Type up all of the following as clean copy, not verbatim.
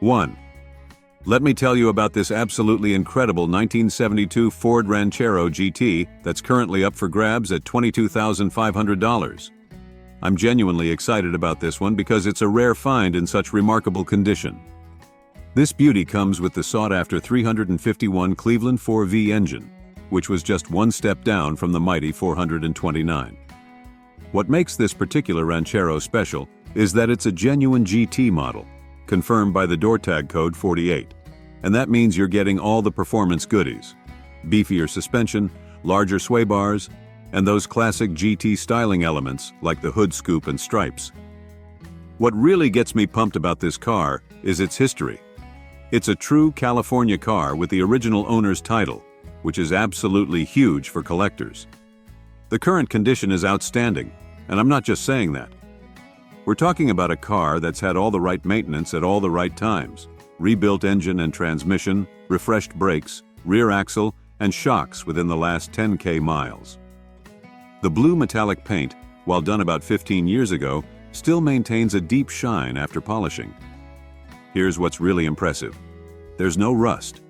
1. Let me tell you about this absolutely incredible 1972 Ford Ranchero GT that's currently up for grabs at $22,500. I'm genuinely excited about this one because it's a rare find in such remarkable condition. This beauty comes with the sought-after 351 Cleveland 4V engine, which was just one step down from the mighty 429. What makes this particular Ranchero special is that it's a genuine GT model, confirmed by the door tag code 48, and that means you're getting all the performance goodies: beefier suspension, larger sway bars, and those classic GT styling elements like the hood scoop and stripes. What really gets me pumped about this car is its history. It's a true California car with the original owner's title, which is absolutely huge for collectors. The current condition is outstanding, and I'm not just saying that. We're talking about a car that's had all the right maintenance at all the right times: rebuilt engine and transmission, refreshed brakes, rear axle, and shocks within the last 10K miles. The blue metallic paint, while done about 15 years ago, still maintains a deep shine after polishing. Here's what's really impressive. There's no rust.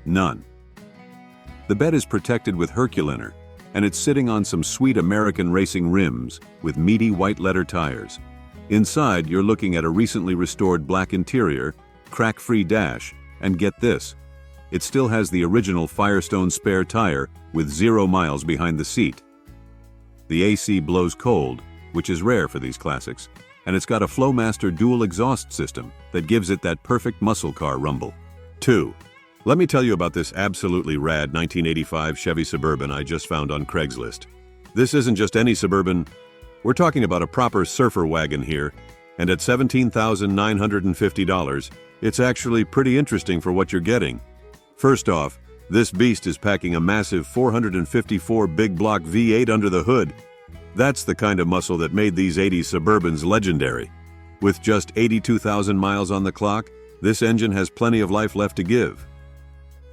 None. The bed is protected with Herculiner, and it's sitting on some sweet American racing rims with meaty white leather tires. Inside, you're looking at a recently restored black interior, crack-free dash, and get this, it still has the original Firestone spare tire with 0 miles behind the seat. The AC blows cold, which is rare for these classics, and it's got a Flowmaster dual exhaust system that gives it that perfect muscle car rumble. 2. Let me tell you about this absolutely rad 1985 Chevy Suburban I just found on Craigslist. This isn't just any Suburban. We're talking about a proper surfer wagon here, and at $17,950, it's actually pretty interesting for what you're getting. First off, this beast is packing a massive 454 big block V8 under the hood. That's the kind of muscle that made these 80s Suburbans legendary. With just 82,000 miles on the clock, this engine has plenty of life left to give.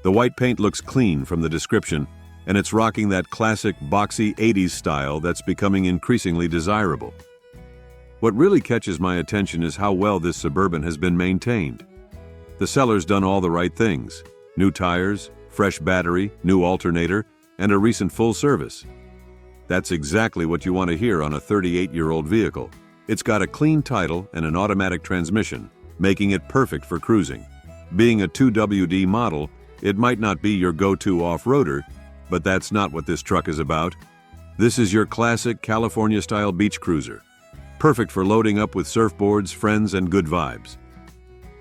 The white paint looks clean from the description, and it's rocking that classic boxy 80s style that's becoming increasingly desirable. What really catches my attention is how well this Suburban has been maintained. The seller's done all the right things: new tires, fresh battery, new alternator, and a recent full service. That's exactly what you want to hear on a 38-year-old vehicle. It's got a clean title and an automatic transmission, making it perfect for cruising. Being a 2WD model, it might not be your go-to off-roader, but that's not what this truck is about. This is your classic California-style beach cruiser, perfect for loading up with surfboards, friends, and good vibes.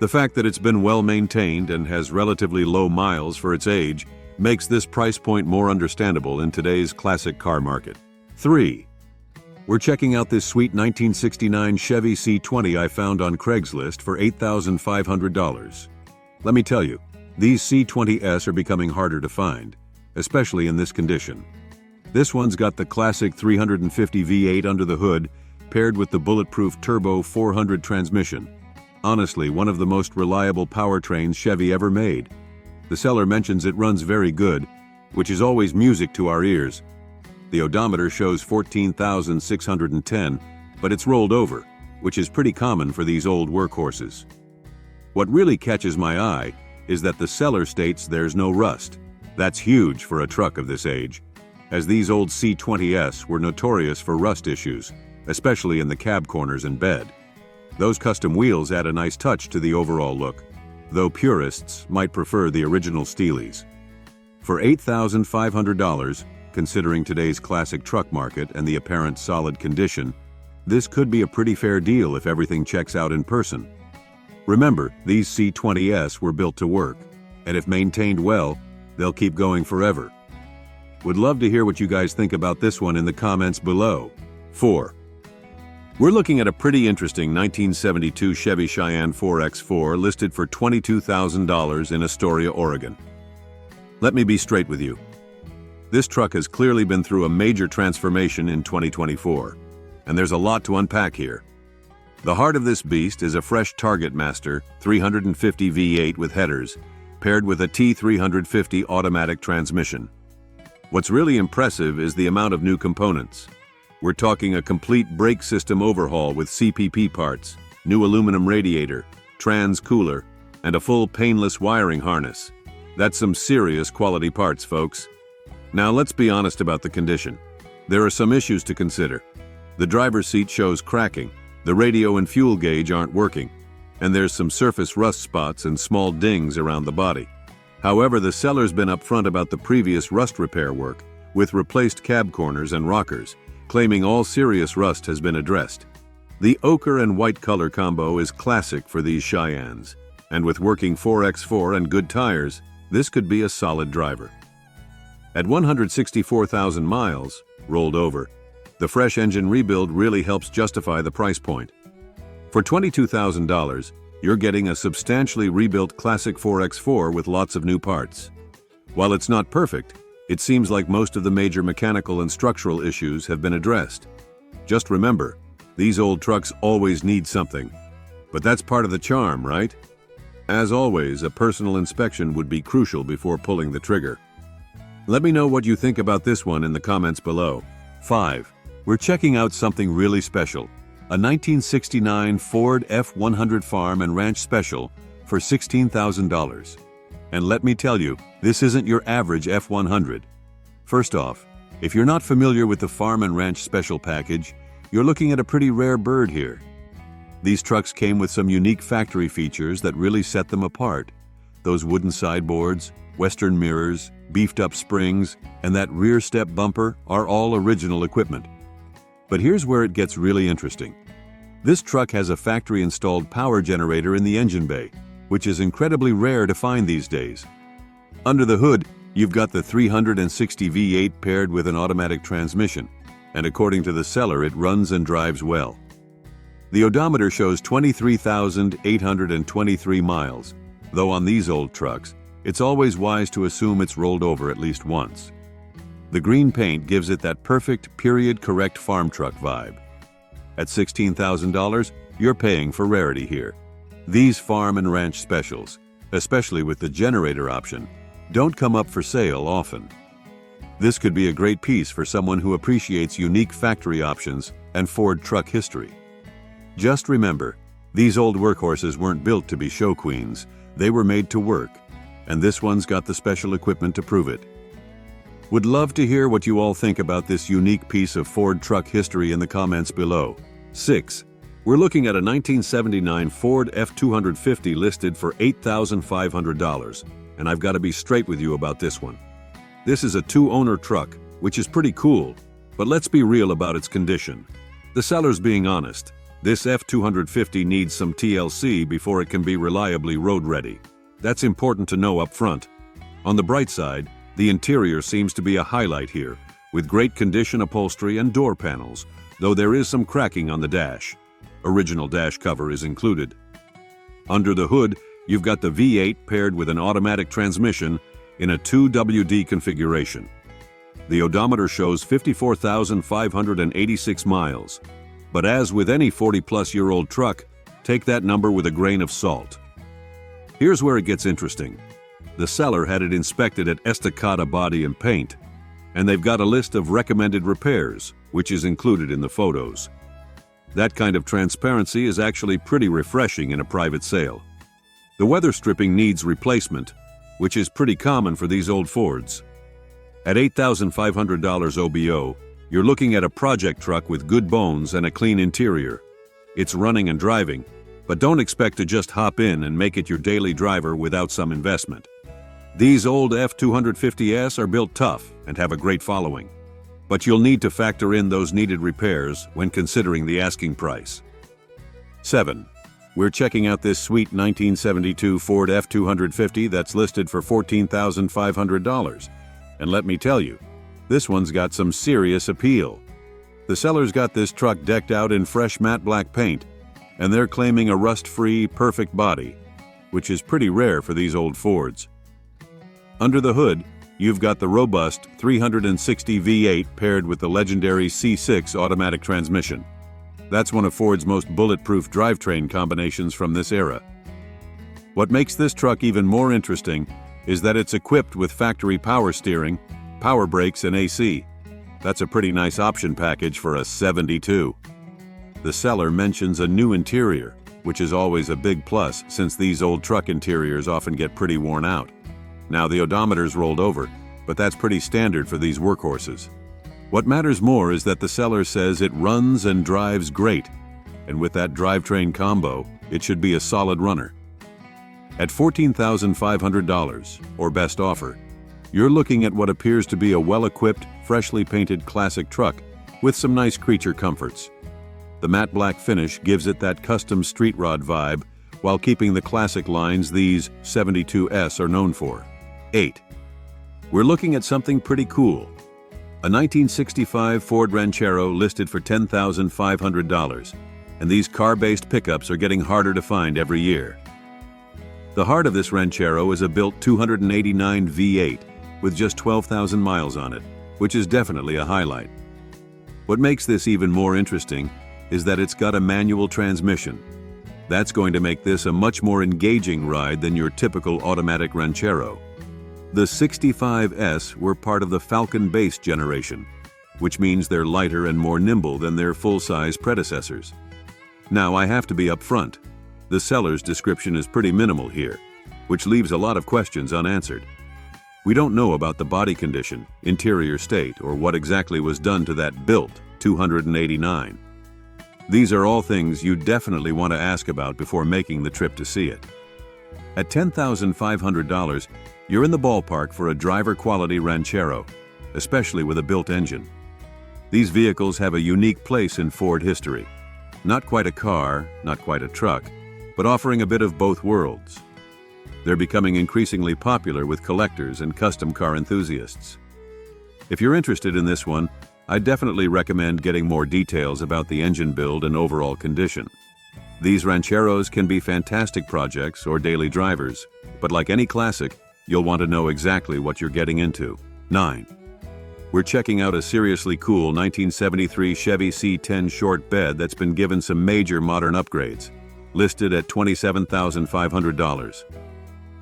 The fact that it's been well maintained and has relatively low miles for its age makes this price point more understandable in today's classic car market. 3. We're checking out this sweet 1969 Chevy C20 I found on Craigslist for $8,500. Let me tell you, these C20s are becoming harder to find, especially in this condition. This one's got the classic 350 V8 under the hood, paired with the bulletproof turbo 400 transmission. Honestly, one of the most reliable powertrains Chevy ever made. The seller mentions it runs very good, which is always music to our ears. The odometer shows 14,610, but it's rolled over, which is pretty common for these old workhorses. What really catches my eye is that the seller states there's no rust. That's huge for a truck of this age, as these old C20s were notorious for rust issues, especially in the cab corners and bed. Those custom wheels add a nice touch to the overall look, though purists might prefer the original Steelies. For $8,500, considering today's classic truck market and the apparent solid condition, this could be a pretty fair deal if everything checks out in person. Remember, these C20s were built to work, and if maintained well, they'll keep going forever. Would love to hear what you guys think about this one in the comments below. 4. We're looking at a pretty interesting 1972 Chevy Cheyenne 4X4 listed for $22,000 in Astoria, Oregon. Let me be straight with you. This truck has clearly been through a major transformation in 2024, and there's a lot to unpack here. The heart of this beast is a fresh Target Master 350 V8 with headers, paired with a T350 automatic transmission. What's really impressive is the amount of new components. We're talking a complete brake system overhaul with CPP parts, new aluminum radiator, trans cooler, and a full painless wiring harness. That's some serious quality parts, folks. Now let's be honest about the condition. There are some issues to consider. The driver's seat shows cracking, the radio and fuel gauge aren't working, and there's some surface rust spots and small dings around the body. However, the seller's been upfront about the previous rust repair work, with replaced cab corners and rockers, claiming all serious rust has been addressed. The ochre and white color combo is classic for these Cheyennes, and with working 4x4 and good tires, this could be a solid driver. At 164,000 miles, rolled over, the fresh engine rebuild really helps justify the price point. For $22,000, you're getting a substantially rebuilt classic 4x4 with lots of new parts. While it's not perfect, it seems like most of the major mechanical and structural issues have been addressed. Just remember, these old trucks always need something. But that's part of the charm, right? As always, a personal inspection would be crucial before pulling the trigger. Let me know what you think about this one in the comments below. 5. We're checking out something really special. A 1969 Ford F100 Farm and Ranch Special for $16,000. And let me tell you, this isn't your average F100. First off, if you're not familiar with the Farm and Ranch Special package, you're looking at a pretty rare bird here. These trucks came with some unique factory features that really set them apart. Those wooden sideboards, western mirrors, beefed-up springs, and that rear step bumper are all original equipment. But here's where it gets really interesting. This truck has a factory-installed power generator in the engine bay, which is incredibly rare to find these days. Under the hood, you've got the 360 V8 paired with an automatic transmission, and according to the seller, it runs and drives well. The odometer shows 23,823 miles, though on these old trucks, it's always wise to assume it's rolled over at least once. The green paint gives it that perfect, period-correct farm truck vibe. At $16,000, you're paying for rarity here. These farm and ranch specials, especially with the generator option, don't come up for sale often. This could be a great piece for someone who appreciates unique factory options and Ford truck history. Just remember, these old workhorses weren't built to be show queens, they were made to work, and this one's got the special equipment to prove it. Would love to hear what you all think about this unique piece of Ford truck history in the comments below. 6. We're looking at a 1979 Ford F250 listed for $8,500, and I've got to be straight with you about this one. This is a two-owner truck, which is pretty cool, but let's be real about its condition. The seller's being honest. This F250 needs some TLC before it can be reliably road-ready. That's important to know up front. On the bright side, the interior seems to be a highlight here, with great condition upholstery and door panels, though there is some cracking on the dash. Original dash cover is included. Under the hood, you've got the V8 paired with an automatic transmission in a 2WD configuration. The odometer shows 54,586 miles. But as with any 40-plus-year-old truck, take that number with a grain of salt. Here's where it gets interesting. The seller had it inspected at Estacada Body and Paint, and they've got a list of recommended repairs, which is included in the photos. That kind of transparency is actually pretty refreshing in a private sale. The weather stripping needs replacement, which is pretty common for these old Fords. At $8,500 OBO, you're looking at a project truck with good bones and a clean interior. It's running and driving, but don't expect to just hop in and make it your daily driver without some investment. These old F250s are built tough and have a great following, but you'll need to factor in those needed repairs when considering the asking price. 7. We're checking out this sweet 1972 Ford F250 that's listed for $14,500, and let me tell you, this one's got some serious appeal. The seller's got this truck decked out in fresh matte black paint, and they're claiming a rust-free, perfect body, which is pretty rare for these old Fords. Under the hood, you've got the robust 360 V8 paired with the legendary C6 automatic transmission. That's one of Ford's most bulletproof drivetrain combinations from this era. What makes this truck even more interesting is that it's equipped with factory power steering, power brakes, and AC. That's a pretty nice option package for a 72. The seller mentions a new interior, which is always a big plus since these old truck interiors often get pretty worn out. Now the odometer's rolled over, but that's pretty standard for these workhorses. What matters more is that the seller says it runs and drives great, and with that drivetrain combo, it should be a solid runner. At $14,500, or best offer, you're looking at what appears to be a well-equipped, freshly painted classic truck with some nice creature comforts. The matte black finish gives it that custom street rod vibe while keeping the classic lines these 72S are known for. 8. We're looking at something pretty cool. A 1965 Ford Ranchero listed for $10,500, and these car-based pickups are getting harder to find every year. The heart of this Ranchero is a built 289 V8 with just 12,000 miles on it, which is definitely a highlight. What makes this even more interesting is that it's got a manual transmission. That's going to make this a much more engaging ride than your typical automatic Ranchero. The 65S were part of the Falcon Base generation, which means they're lighter and more nimble than their full-size predecessors. Now I have to be upfront. The seller's description is pretty minimal here, which leaves a lot of questions unanswered. We don't know about the body condition, interior state, or what exactly was done to that built 289. These are all things you definitely want to ask about before making the trip to see it. At $10,500, you're in the ballpark for a driver-quality Ranchero, especially with a built engine. These vehicles have a unique place in Ford history. Not quite a car, not quite a truck, but offering a bit of both worlds. They're becoming increasingly popular with collectors and custom car enthusiasts. If you're interested in this one, I definitely recommend getting more details about the engine build and overall condition. These Rancheros can be fantastic projects or daily drivers, but like any classic, you'll want to know exactly what you're getting into. 9. We're checking out a seriously cool 1973 Chevy C10 short bed that's been given some major modern upgrades, listed at $27,500.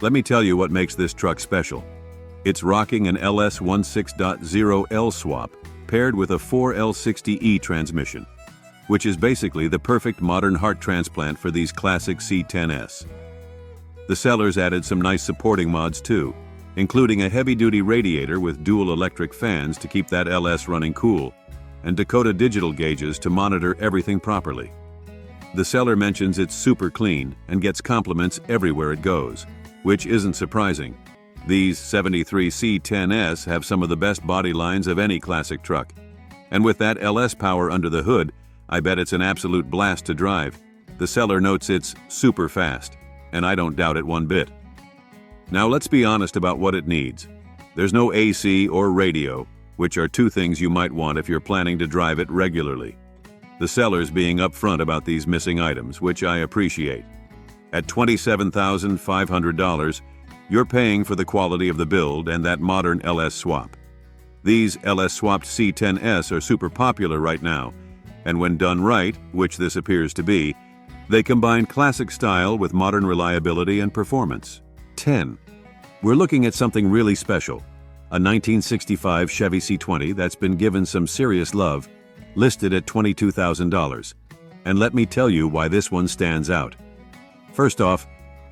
Let me tell you what makes this truck special. It's rocking an LS16.0L swap paired with a 4L60E transmission, which is basically the perfect modern heart transplant for these classic C10S. The sellers added some nice supporting mods too, including a heavy-duty radiator with dual electric fans to keep that LS running cool, and Dakota digital gauges to monitor everything properly. The seller mentions it's super clean and gets compliments everywhere it goes, which isn't surprising. These 73 C10S have some of the best body lines of any classic truck. And with that LS power under the hood, I bet it's an absolute blast to drive. The seller notes it's super fast, and I don't doubt it one bit. Now let's be honest about what it needs. There's no AC or radio, which are two things you might want if you're planning to drive it regularly. The seller's being upfront about these missing items, which I appreciate. At $27,500, you're paying for the quality of the build and that modern LS swap. These LS-swapped C10S are super popular right now, and when done right, which this appears to be, they combine classic style with modern reliability and performance. 10. We're looking at something really special, a 1965 Chevy C20 that's been given some serious love, listed at $22,000. And let me tell you why this one stands out. First off,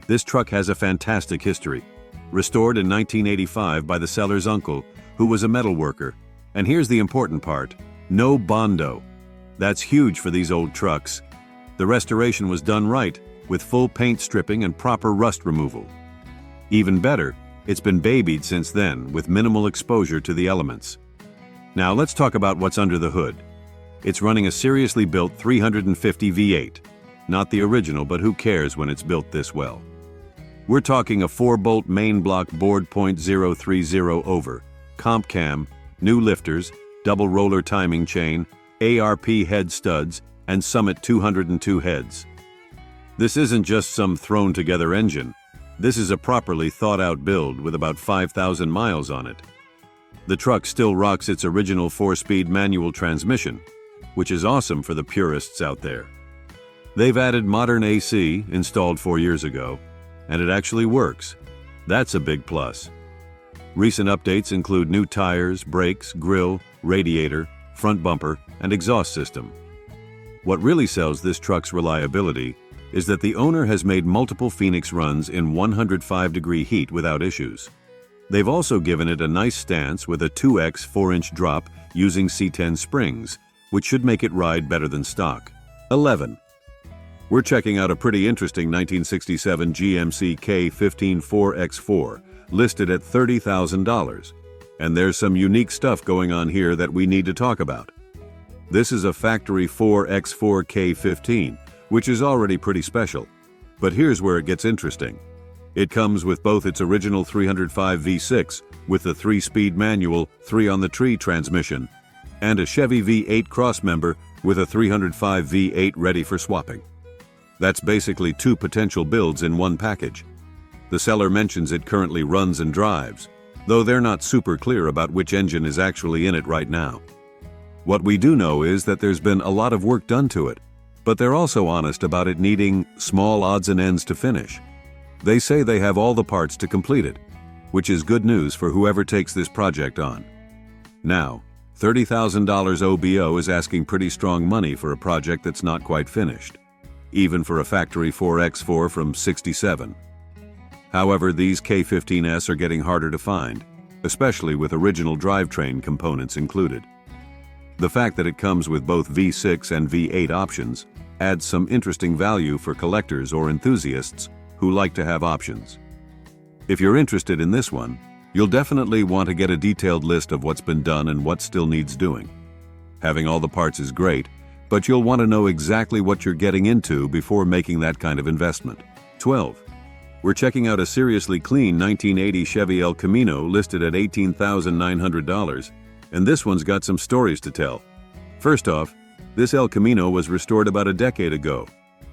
this truck has a fantastic history. Restored in 1985 by the seller's uncle, who was a metal worker. And here's the important part: no Bondo. That's huge for these old trucks. The restoration was done right, with full paint stripping and proper rust removal. Even better, it's been babied since then, with minimal exposure to the elements. Now let's talk about what's under the hood. It's running a seriously built 350 V8. Not the original, but who cares when it's built this well. We're talking a 4-bolt main block board .030 over, comp cam, new lifters, double roller timing chain, ARP head studs, and Summit 202 heads. This isn't just some thrown-together engine. This is a properly thought-out build with about 5,000 miles on it. The truck still rocks its original 4-speed manual transmission, which is awesome for the purists out there. They've added modern AC, installed 4 years ago, and it actually works. That's a big plus. Recent updates include new tires, brakes, grille, radiator, front bumper, and exhaust system. What really sells this truck's reliability is that the owner has made multiple Phoenix runs in 105-degree heat without issues. They've also given it a nice stance with a 2x 4-inch drop using C10 springs, which should make it ride better than stock. 11. We're checking out a pretty interesting 1967 GMC K15 4x4, listed at $30,000. And there's some unique stuff going on here that we need to talk about. This is a factory 4x4 K15, which is already pretty special. But here's where it gets interesting. It comes with both its original 305 V6 with the 3-speed manual 3-on-the-tree transmission and a Chevy V8 crossmember with a 305 V8 ready for swapping. That's basically 2 potential builds in one package. The seller mentions it currently runs and drives, though they're not super clear about which engine is actually in it right now. What we do know is that there's been a lot of work done to it, but they're also honest about it needing small odds and ends to finish. They say they have all the parts to complete it, which is good news for whoever takes this project on. Now, $30,000 OBO is asking pretty strong money for a project that's not quite finished, even for a factory 4x4 from '67. However, these K15s are getting harder to find, especially with original drivetrain components included. The fact that it comes with both V6 and V8 options adds some interesting value for collectors or enthusiasts who like to have options. If you're interested in this one, you'll definitely want to get a detailed list of what's been done and what still needs doing. Having all the parts is great, but you'll want to know exactly what you're getting into before making that kind of investment. 12. We're checking out a seriously clean 1980 Chevy El Camino listed at $18,900, and this one's got some stories to tell. First off, this El Camino was restored about a decade ago,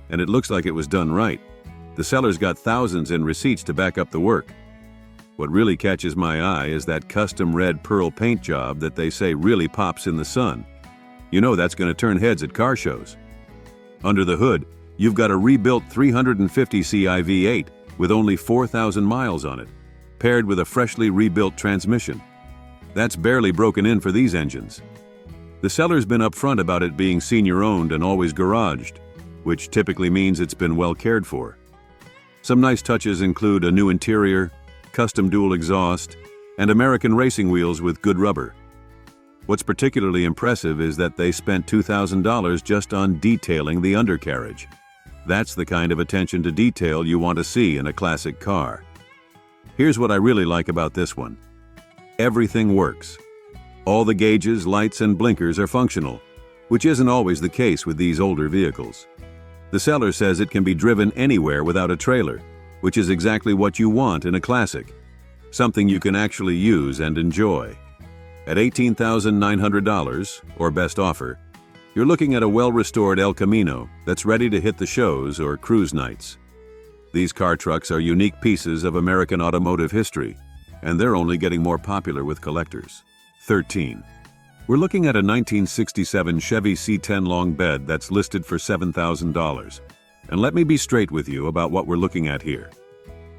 and it looks like it was done right. The seller's got thousands in receipts to back up the work. What really catches my eye is that custom red pearl paint job that they say really pops in the sun. You know that's going to turn heads at car shows. Under the hood, you've got a rebuilt 350 Ci V8 with only 4,000 miles on it, paired with a freshly rebuilt transmission. That's barely broken in for these engines. The seller's been upfront about it being senior-owned and always garaged, which typically means it's been well cared for. Some nice touches include a new interior, custom dual exhaust, and American racing wheels with good rubber. What's particularly impressive is that they spent $2,000 just on detailing the undercarriage. That's the kind of attention to detail you want to see in a classic car. Here's what I really like about this one. Everything works. All the gauges, lights, and blinkers are functional, which isn't always the case with these older vehicles. The seller says it can be driven anywhere without a trailer, which is exactly what you want in a classic, something you can actually use and enjoy. At $18,900, or best offer, you're looking at a well-restored El Camino that's ready to hit the shows or cruise nights. These car trucks are unique pieces of American automotive history, and they're only getting more popular with collectors. 13. We're looking at a 1967 Chevy C10 long bed that's listed for $7,000. And let me be straight with you about what we're looking at here.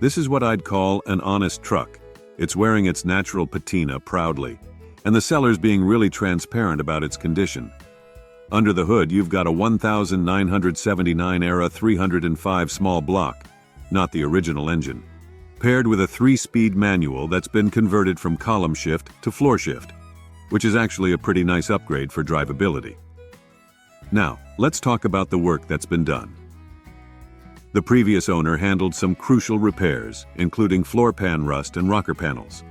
This is what I'd call an honest truck. It's wearing its natural patina proudly, and the seller's being really transparent about its condition. Under the hood, you've got a 1979 era 305 small block, not the original engine, paired with a 3-speed manual that's been converted from column shift to floor shift, which is actually a pretty nice upgrade for drivability. Now, let's talk about the work that's been done. The previous owner handled some crucial repairs, including floor pan rust and rocker panels.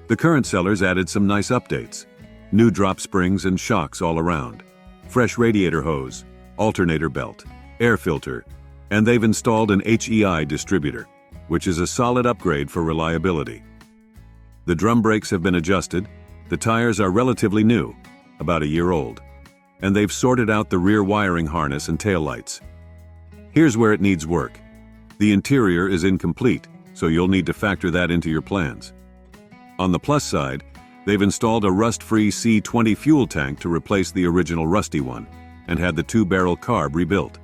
The current sellers added some nice updates: new drop springs and shocks all around, fresh radiator hose, alternator belt, air filter, and they've installed an HEI distributor, which is a solid upgrade for reliability. The drum brakes have been adjusted, the tires are relatively new, about a year old, and they've sorted out the rear wiring harness and taillights. Here's where it needs work. The interior is incomplete, so you'll need to factor that into your plans. On the plus side, they've installed a rust-free C20 fuel tank to replace the original rusty one, and had the 2-barrel carb rebuilt.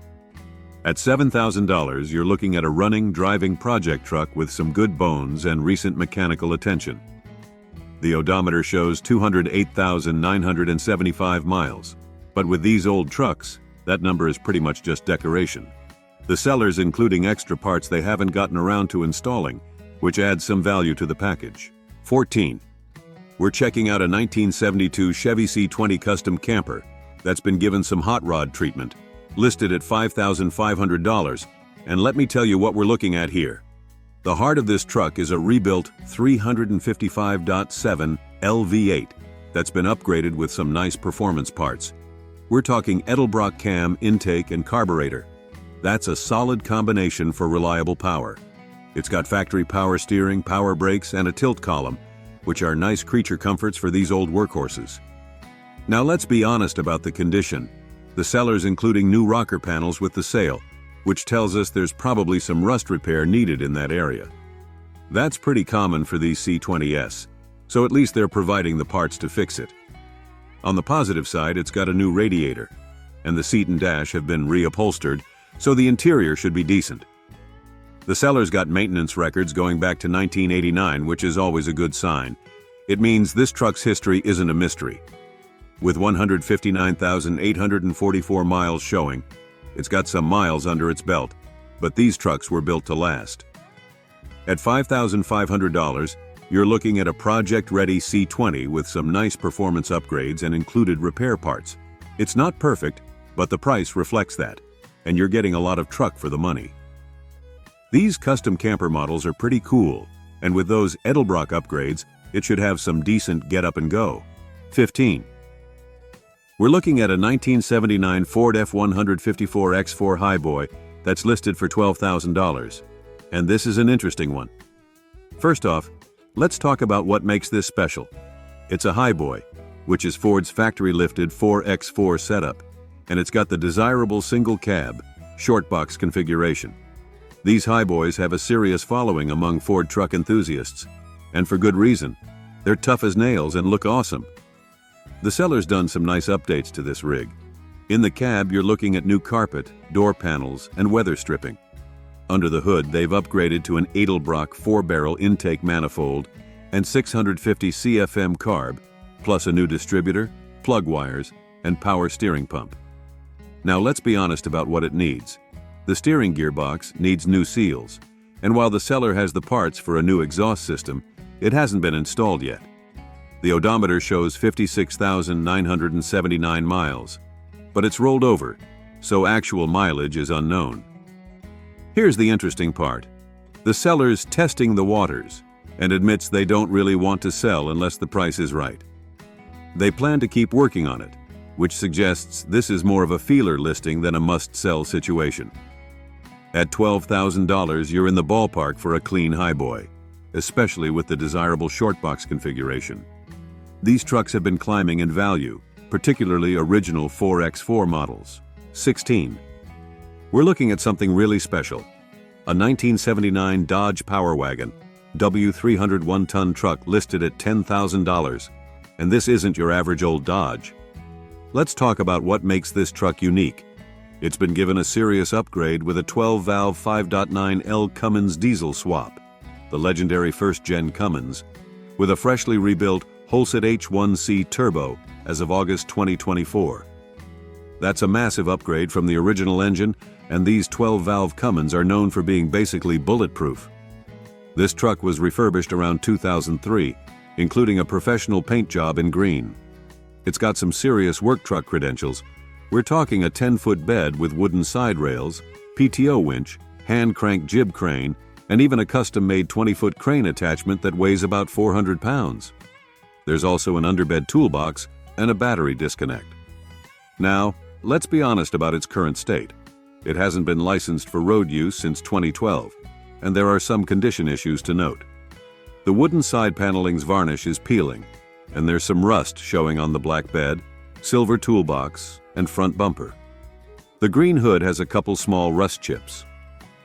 At $7,000, you're looking at a running, driving project truck with some good bones and recent mechanical attention. The odometer shows 208,975 miles, but with these old trucks, that number is pretty much just decoration. The seller's including extra parts they haven't gotten around to installing, which adds some value to the package. 14. We're checking out a 1972 Chevy C20 custom camper that's been given some hot rod treatment, listed at $5,500, and let me tell you what we're looking at here. The heart of this truck is a rebuilt 355.7 LV8 that's been upgraded with some nice performance parts. We're talking Edelbrock cam, intake, and carburetor. That's a solid combination for reliable power. It's got factory power steering, power brakes, and a tilt column, which are nice creature comforts for these old workhorses. Now let's be honest about the condition. The seller's including new rocker panels with the sale, which tells us there's probably some rust repair needed in that area. That's pretty common for these C20s, so at least they're providing the parts to fix it. On the positive side, it's got a new radiator, and the seat and dash have been reupholstered, so the interior should be decent. The seller's got maintenance records going back to 1989, which is always a good sign. It means this truck's history isn't a mystery. With 159,844 miles showing, it's got some miles under its belt, but these trucks were built to last. At $5,500, you're looking at a project-ready C20 with some nice performance upgrades and included repair parts. It's not perfect, but the price reflects that, and you're getting a lot of truck for the money. These custom camper models are pretty cool, and with those Edelbrock upgrades, it should have some decent get up and go. 15. We're looking at a 1979 Ford F-154 X4 Highboy that's listed for $12,000. And this is an interesting one. First off, let's talk about what makes this special. It's a Highboy, which is Ford's factory-lifted 4x4 setup, and it's got the desirable single cab, short box configuration. These Highboys have a serious following among Ford truck enthusiasts, and for good reason. They're tough as nails and look awesome. The seller's done some nice updates to this rig. In the cab, you're looking at new carpet, door panels, and weather stripping. Under the hood, they've upgraded to an Edelbrock 4-barrel intake manifold and 650 CFM carb, plus a new distributor, plug wires, and power steering pump. Now let's be honest about what it needs. The steering gearbox needs new seals, and while the seller has the parts for a new exhaust system, it hasn't been installed yet. The odometer shows 56,979 miles, but it's rolled over, so actual mileage is unknown. Here's the interesting part. The seller's testing the waters and admits they don't really want to sell unless the price is right. They plan to keep working on it, which suggests this is more of a feeler listing than a must-sell situation. At $12,000, you're in the ballpark for a clean Highboy, especially with the desirable short box configuration. These trucks have been climbing in value, particularly original 4x4 models. 16. We're looking at something really special. A 1979 Dodge Power Wagon, W300 one-ton truck listed at $10,000. And this isn't your average old Dodge. Let's talk about what makes this truck unique. It's been given a serious upgrade with a 12-valve 5.9L Cummins diesel swap, the legendary first-gen Cummins, with a freshly rebuilt Holset H1C turbo as of August 2024. That's a massive upgrade from the original engine, and these 12-valve Cummins are known for being basically bulletproof. This truck was refurbished around 2003, including a professional paint job in green. It's got some serious work truck credentials. We're talking a 10-foot bed with wooden side rails, PTO winch, hand-crank jib crane, and even a custom-made 20-foot crane attachment that weighs about 400 pounds. There's also an underbed toolbox and a battery disconnect. Now, let's be honest about its current state. It hasn't been licensed for road use since 2012, and there are some condition issues to note. The wooden side paneling's varnish is peeling, and there's some rust showing on the black bed, silver toolbox, and front bumper. The green hood has a couple small rust chips.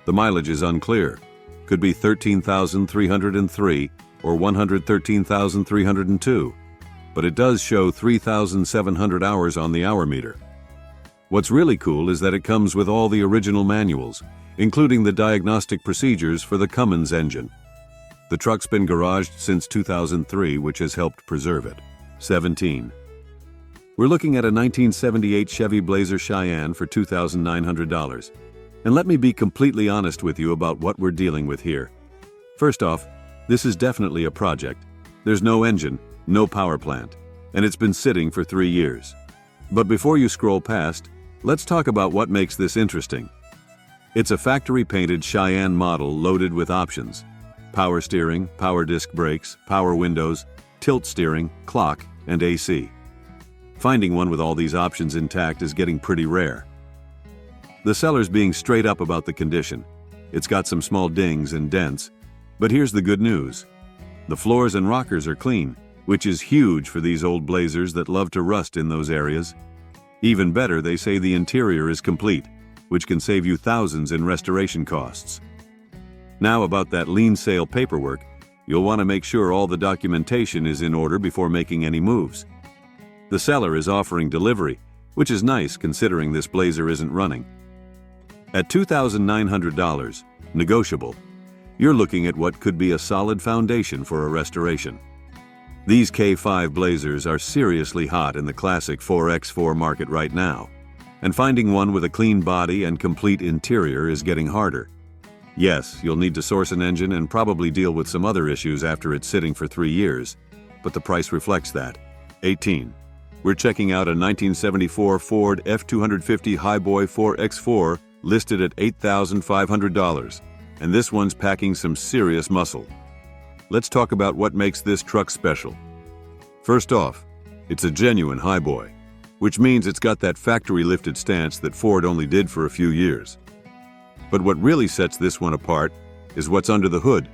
The mileage is unclear. Could be 13,303 or 113,302, but it does show 3,700 hours on the hour meter. What's really cool is that it comes with all the original manuals, including the diagnostic procedures for the Cummins engine. The truck's been garaged since 2003, which has helped preserve it. 17. We're looking at a 1978 Chevy Blazer Cheyenne for $2,900. And let me be completely honest with you about what we're dealing with here. First off, this is definitely a project. There's no engine, no power plant, and it's been sitting for 3 years. But before you scroll past, let's talk about what makes this interesting. It's a factory-painted Cheyenne model loaded with options: power steering, power disc brakes, power windows, tilt steering, clock, and AC. Finding one with all these options intact is getting pretty rare. The seller's being straight up about the condition. It's got some small dings and dents, but here's the good news. The floors and rockers are clean, which is huge for these old blazers that love to rust in those areas. Even better, they say the interior is complete, which can save you thousands in restoration costs. Now about that lien sale paperwork, you'll want to make sure all the documentation is in order before making any moves. The seller is offering delivery, which is nice considering this blazer isn't running. At $2,900, negotiable, you're looking at what could be a solid foundation for a restoration. These K5 blazers are seriously hot in the classic 4x4 market right now, and finding one with a clean body and complete interior is getting harder. Yes, you'll need to source an engine and probably deal with some other issues after it's sitting for 3 years, but the price reflects that. 18. We're checking out a 1974 Ford F250 Highboy 4x4 listed at $8,500, and this one's packing some serious muscle. Let's talk about what makes this truck special. First off, it's a genuine highboy, which means it's got that factory-lifted stance that Ford only did for a few years. But what really sets this one apart is what's under the hood.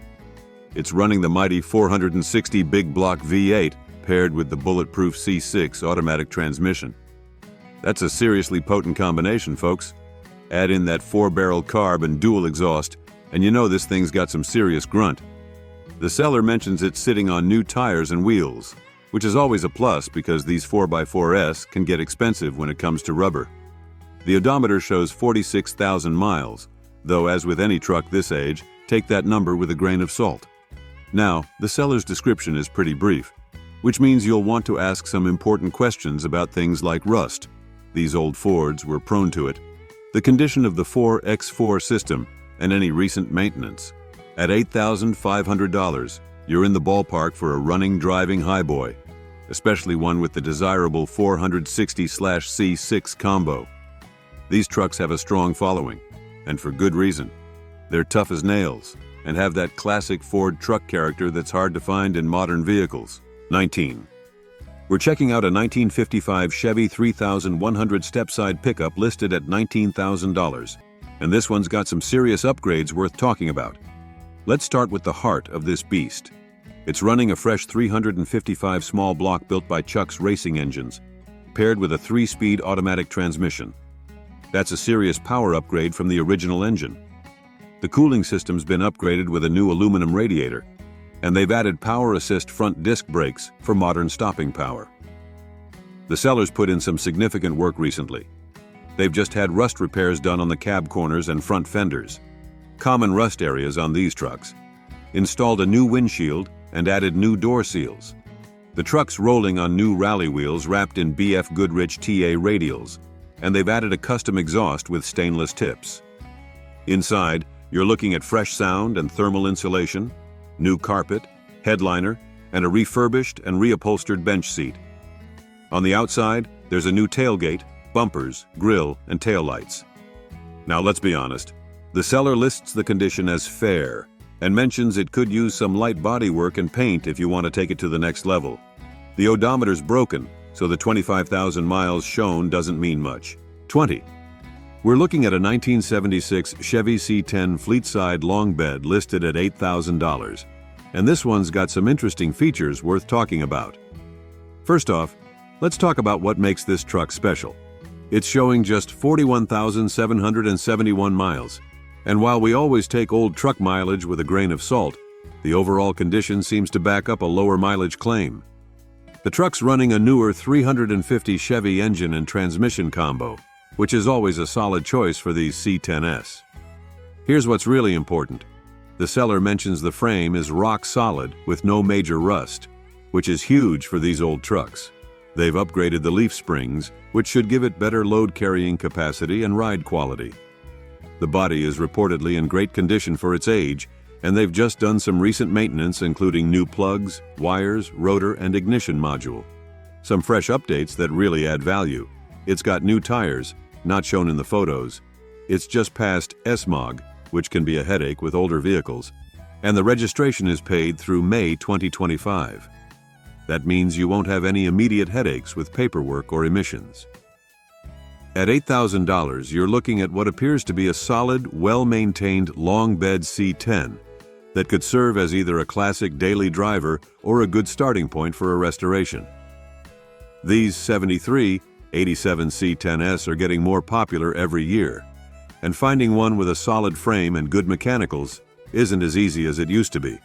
It's running the mighty 460 big block V8 paired with the bulletproof C6 automatic transmission. That's a seriously potent combination, folks. Add in that 4-barrel carb and dual exhaust, and you know this thing's got some serious grunt. The seller mentions it's sitting on new tires and wheels, which is always a plus because these 4x4S can get expensive when it comes to rubber. The odometer shows 46,000 miles, though as with any truck this age, take that number with a grain of salt. Now, the seller's description is pretty brief, which means you'll want to ask some important questions about things like rust. These old Fords were prone to it. The condition of the 4x4 system, and any recent maintenance. At $8,500, you're in the ballpark for a running, driving highboy, especially one with the desirable 460/C6 combo. These trucks have a strong following, and for good reason. They're tough as nails, and have that classic Ford truck character that's hard to find in modern vehicles. 19. We're checking out a 1955 Chevy 3100 step-side pickup listed at $19,000, and this one's got some serious upgrades worth talking about. Let's start with the heart of this beast. It's running a fresh 355 small block built by Chuck's Racing Engines, paired with a 3-speed automatic transmission. That's a serious power upgrade from the original engine. The cooling system's been upgraded with a new aluminum radiator, and they've added power assist front disc brakes for modern stopping power. The sellers put in some significant work recently. They've just had rust repairs done on the cab corners and front fenders, common rust areas on these trucks, installed a new windshield, and added new door seals. The truck's rolling on new rally wheels wrapped in BF Goodrich TA radials, and they've added a custom exhaust with stainless tips. Inside, you're looking at fresh sound and thermal insulation, new carpet, headliner, and a refurbished and reupholstered bench seat. On the outside, there's a new tailgate, bumpers, grille, and taillights. Now let's be honest. The seller lists the condition as fair and mentions it could use some light bodywork and paint if you want to take it to the next level. The odometer's broken, so the 25,000 miles shown doesn't mean much. 20. We're looking at a 1976 Chevy C10 fleet-side long bed listed at $8,000, and this one's got some interesting features worth talking about. First off, let's talk about what makes this truck special. It's showing just 41,771 miles. And while we always take old truck mileage with a grain of salt, the overall condition seems to back up a lower mileage claim. The truck's running a newer 350 Chevy engine and transmission combo, which is always a solid choice for these C10S. Here's what's really important. The seller mentions the frame is rock solid with no major rust, which is huge for these old trucks. They've upgraded the leaf springs, which should give it better load carrying capacity and ride quality. The body is reportedly in great condition for its age, and they've just done some recent maintenance including new plugs, wires, rotor, and ignition module. Some fresh updates that really add value. It's got new tires, not shown in the photos. It's just passed SMOG, which can be a headache with older vehicles, and the registration is paid through May 2025. That means you won't have any immediate headaches with paperwork or emissions. At $8,000, you're looking at what appears to be a solid, well-maintained long bed C10 that could serve as either a classic daily driver or a good starting point for a restoration. These 73, 87 C10s are getting more popular every year, and finding one with a solid frame and good mechanicals isn't as easy as it used to be.